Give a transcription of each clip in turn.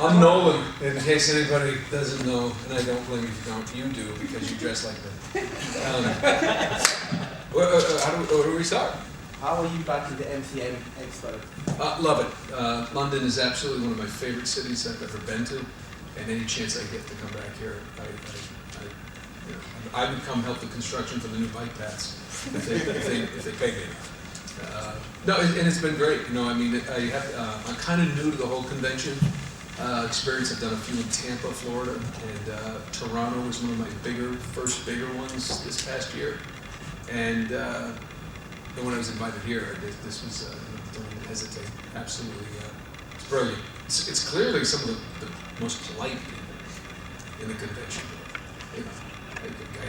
I'm Nolan, in case anybody doesn't know, and I don't blame you if you don't. You do, because you dress like that. How do we start? How are you back in the MCM Expo? Love it. London is absolutely one of my favorite cities I've ever been to, and any chance I get to come back here, I would come help the construction for the new bike paths if they pay me enough. No, and it's been great. You know, I mean, I'm kind of new to the whole convention experience. I've done a few in Tampa, Florida, and Toronto was one of my first bigger ones this past year. And when I was invited here, this was, don't even hesitate, absolutely, it's brilliant. It's clearly some of the most polite people in the convention. You know,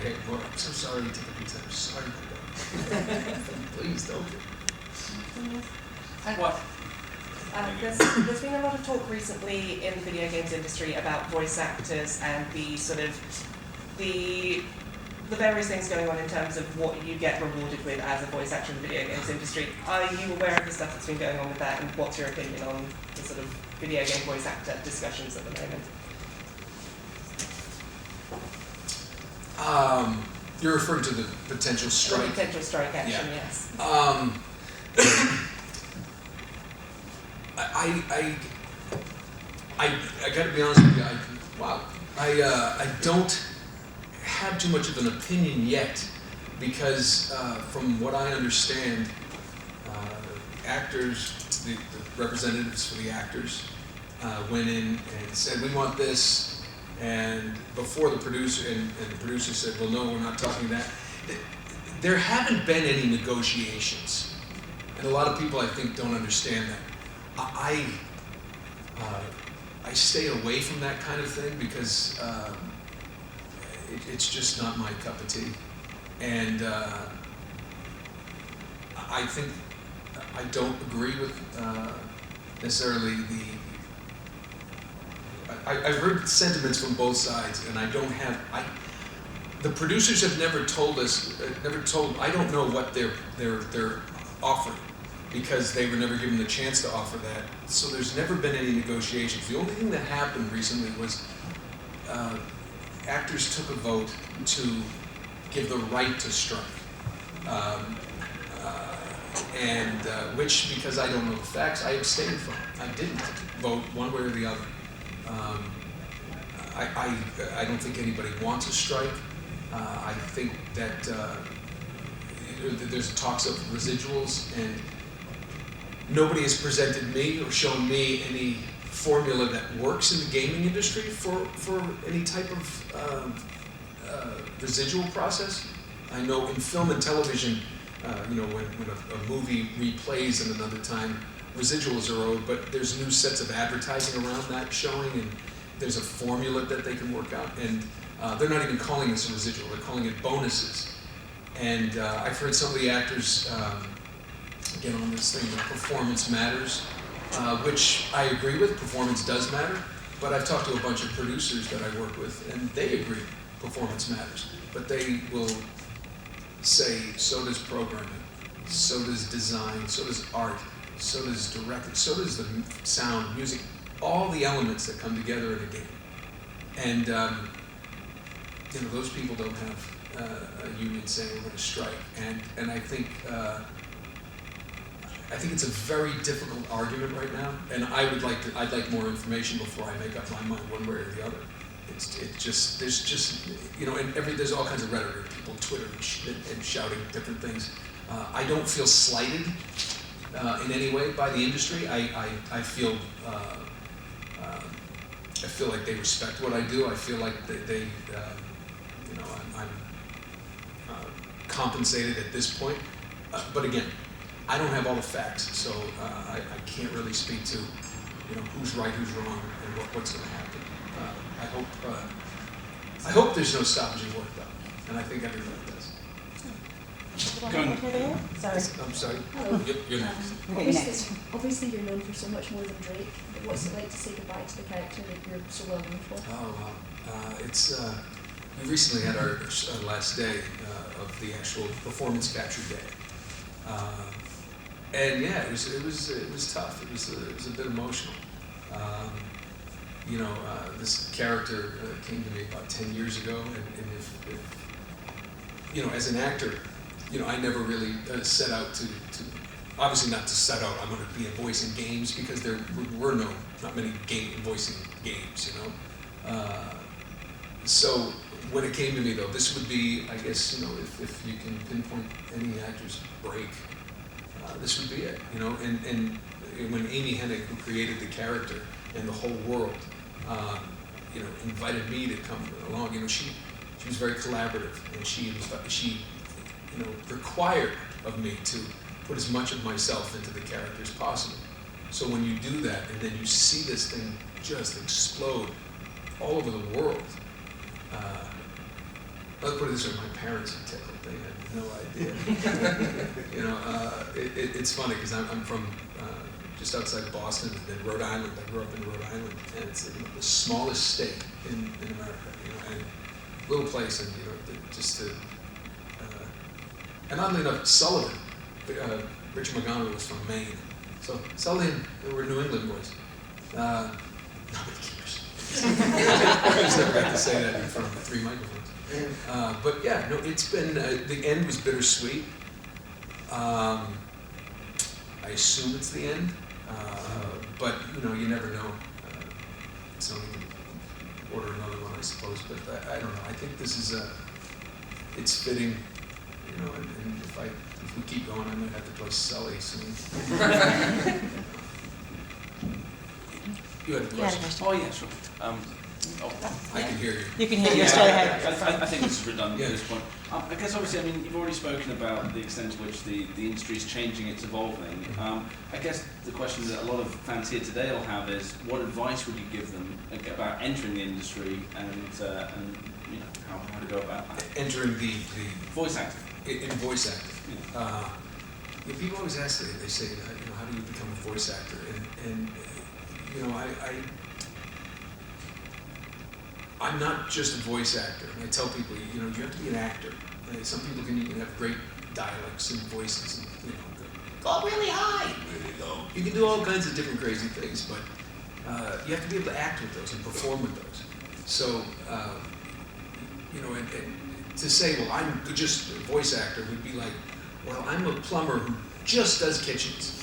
hey, well, I'm so sorry to take a pizza. I'm sorry for that. Please don't. What? There's been a lot of talk recently in the video games industry about voice actors and the various things going on in terms of what you get rewarded with as a voice actor in the video games industry. Are you aware of the stuff that's been going on with that, and what's your opinion on the sort of video game voice actor discussions at the moment? You're referring to the potential strike? The potential strike action, yeah. Yes. I got to be honest with you. I don't have too much of an opinion yet, because from what I understand, actors, the representatives for the actors, went in and said, we want this. And before the producer, and the producer said, well, no, we're not talking that. There haven't been any negotiations. And a lot of people, I think, don't understand that. I stay away from that kind of thing because it's just not my cup of tea. And I think I don't agree with necessarily I've heard sentiments from both sides, and I don't have. The producers have never told us. I don't know what they're offering, because they were never given the chance to offer that. So there's never been any negotiations. The only thing that happened recently was actors took a vote to give the right to strike, and which, because I don't know the facts, I abstained from. I didn't vote one way or the other. I don't think anybody wants a strike. I think that there's talks of residuals, and nobody has presented me or shown me any formula that works in the gaming industry for any type of residual process. I know in film and television, when a movie replays in another time, residuals are owed, but there's new sets of advertising around that showing, and there's a formula that they can work out, and they're not even calling this a residual, they're calling it bonuses. And I've heard some of the actors get on this thing that performance matters, which I agree with. Performance does matter, but I've talked to a bunch of producers that I work with, and they agree performance matters, but they will say so does programming, so does design, so does art, so does directing, so does the sound, music, all the elements that come together in a game. And those people don't have a union saying we're going to strike. And I think it's a very difficult argument right now. And I'd like more information before I make up my mind one way or the other. There's all kinds of rhetoric, people twittering and shouting different things. I don't feel slighted in any way by the industry. I feel like they respect what I do. I feel like I'm compensated at this point. But again, I don't have all the facts, so I can't really speak to who's right, who's wrong, and what's going to happen. I hope there's no stoppage in work, though, and I think everybody does. Sorry. I'm sorry. Hello. You're next. Obviously, you're known for so much more than Drake. But what's it like to say goodbye to the character that you're so well known for? Oh, wow. We recently had our last day of the actual performance capture day, and yeah, it was tough. It was a bit emotional. this character came to me about 10 years ago, and if as an actor, I never really set out to obviously not to set out, I'm going to be a voice in games, because there were not many voicing games, So when it came to me, though, this would be, I guess, if you can pinpoint any actor's break, this would be it, And when Amy Hennig, who created the character and the whole world, invited me to come along, she was very collaborative, and she required of me to put as much of myself into the character as possible. So when you do that, and then you see this thing just explode all over the world, let's put it this way, my parents are tickled. They had no idea. It's funny, because I'm from just outside Boston, and then Rhode Island. I grew up in Rhode Island, and it's the smallest state in America, and little place, and and oddly enough, Sullivan, Richard McGonagle was from Maine, so Sullivan, they were New England boys. Nobody cares. I just never got to say that in front of 3 microphones. But yeah, no, it's been, the end was bittersweet. I assume it's the end, but you never know. Somebody can order another one, I suppose, but I don't know. I think this is it's fitting, and if we keep going, I might have to play Sully soon. You had a question? Oh, yeah, sure. I can hear you. You can hear Yeah, straight ahead. I think this is redundant Yeah. at this point. I guess obviously, you've already spoken about the extent to which the industry is changing, it's evolving. I guess the question that a lot of fans here today will have is, what advice would you give them about entering the industry and how to go about that? Entering the Voice acting. in voice acting. People always ask me, they say, how do you become a voice actor? And I'm not just a voice actor. And I tell people, you have to be an actor. Some people can have great dialects and voices, and go really high. You can do all kinds of different crazy things, but you have to be able to act with those and perform with those. So, and to say, well, I'm just a voice actor would be like, well, I'm a plumber who just does kitchens.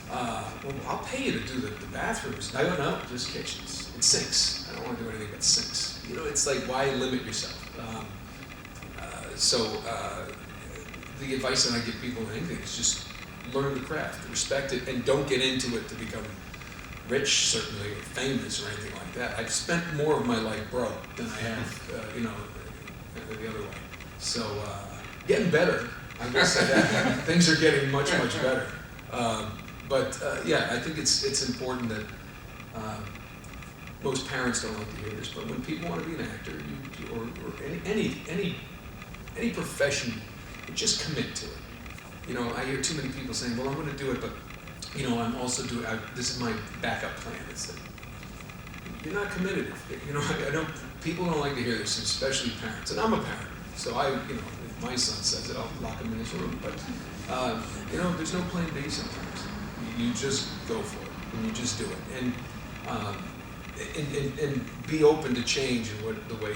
Well, I'll pay you to do the bathrooms. I don't know, just kitchens. And sinks. I don't want to do anything but sinks. It's like, why limit yourself? The advice that I give people in anything is just learn the craft, respect it, and don't get into it to become rich, certainly, or famous, or anything like that. I've spent more of my life broke than I have, the other way. So, getting better, I will say that. Things are getting much, much better. I think it's important that most parents don't like to hear this, but when people want to be an actor, or any profession, just commit to it. I hear too many people saying, well, I'm going to do it, but I'm also doing. This is my backup plan. It's that you're not committed. People don't like to hear this, especially parents, and I'm a parent, so if my son says it, I'll lock him in his room. But there's no plan B sometimes. You just go for it, and you just do it, and be open to change in the way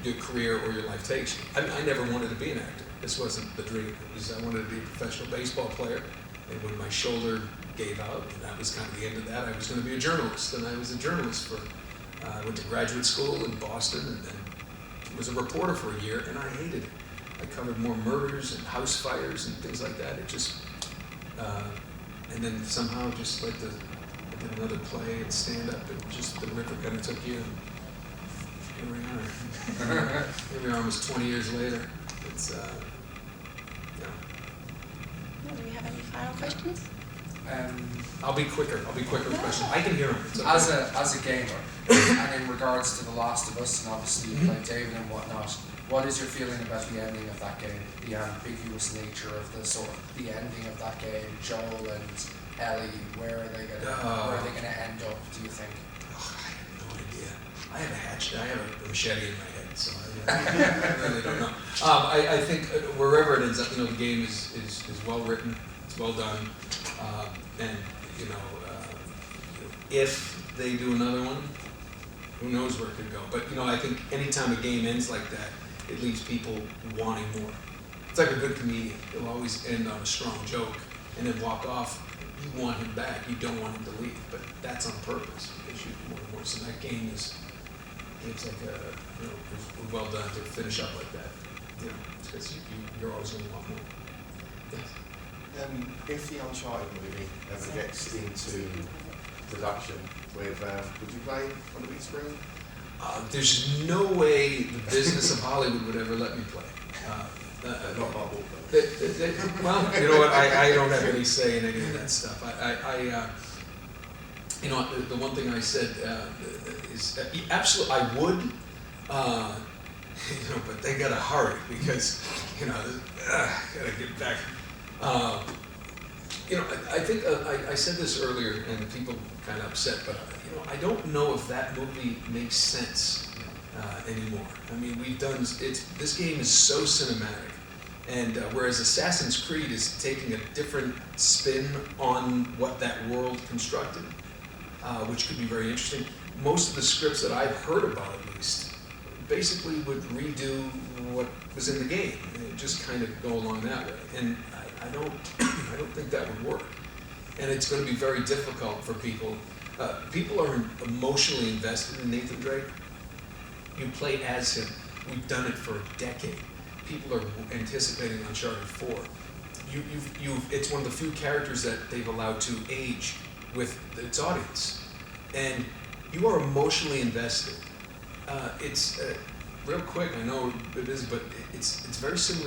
your career or your life takes you. I never wanted to be an actor. This wasn't the dream. I wanted to be a professional baseball player, and when my shoulder gave out, and that was kind of the end of that, I was going to be a journalist, and I was a journalist I went to graduate school in Boston, and then was a reporter for a year, and I hated it. I covered more murders and house fires and things like that. It just, and then somehow just I did another play and stand up, and just the river kind of took you, and here we are. Here we are almost 20 years later. It's, Do we have any final questions? I'll be quicker with questions. I can hear them. Okay. As a gamer, and in regards to The Last of Us, and obviously you play David and whatnot, what is your feeling about the ending of that game? The ambiguous nature of the ending of that game, Joel and Ellie, where are they gonna end up, do you think? I have no idea. I have a machete in my head, so I really don't know. I think wherever it ends up, the game is well written, it's well done, and if they do another one, who knows where it could go. But I think anytime a game ends like that, it leaves people wanting more. It's like a good comedian. He'll always end on a strong joke and then walk off. You want him back. You don't want him to leave. But that's on purpose because you more and more. So that game it's like well done to finish up like that. Because you're always going to want more. Yes. If the Uncharted movie ever gets into production, would you play on the big screen? There's no way the business of Hollywood would ever let me play. Not my book, Well, you know what? I don't have any say in any of that stuff. The one thing I said is absolutely I would, but they gotta hurry because gotta get back. I think I said this earlier and people kind of upset, but I don't know if that movie makes sense anymore. I mean, this game is so cinematic, and whereas Assassin's Creed is taking a different spin on what that world constructed, which could be very interesting. Most of the scripts that I've heard about, at least, basically would redo what was in the game and just kind of go along that way. And I don't think that would work. And it's going to be very difficult for people. People are emotionally invested in Nathan Drake. You play as him. We've done it for a decade. People are anticipating Uncharted 4. It's one of the few characters that they've allowed to age with its audience, and you are emotionally invested. It's real quick. I know it is, but it's very similar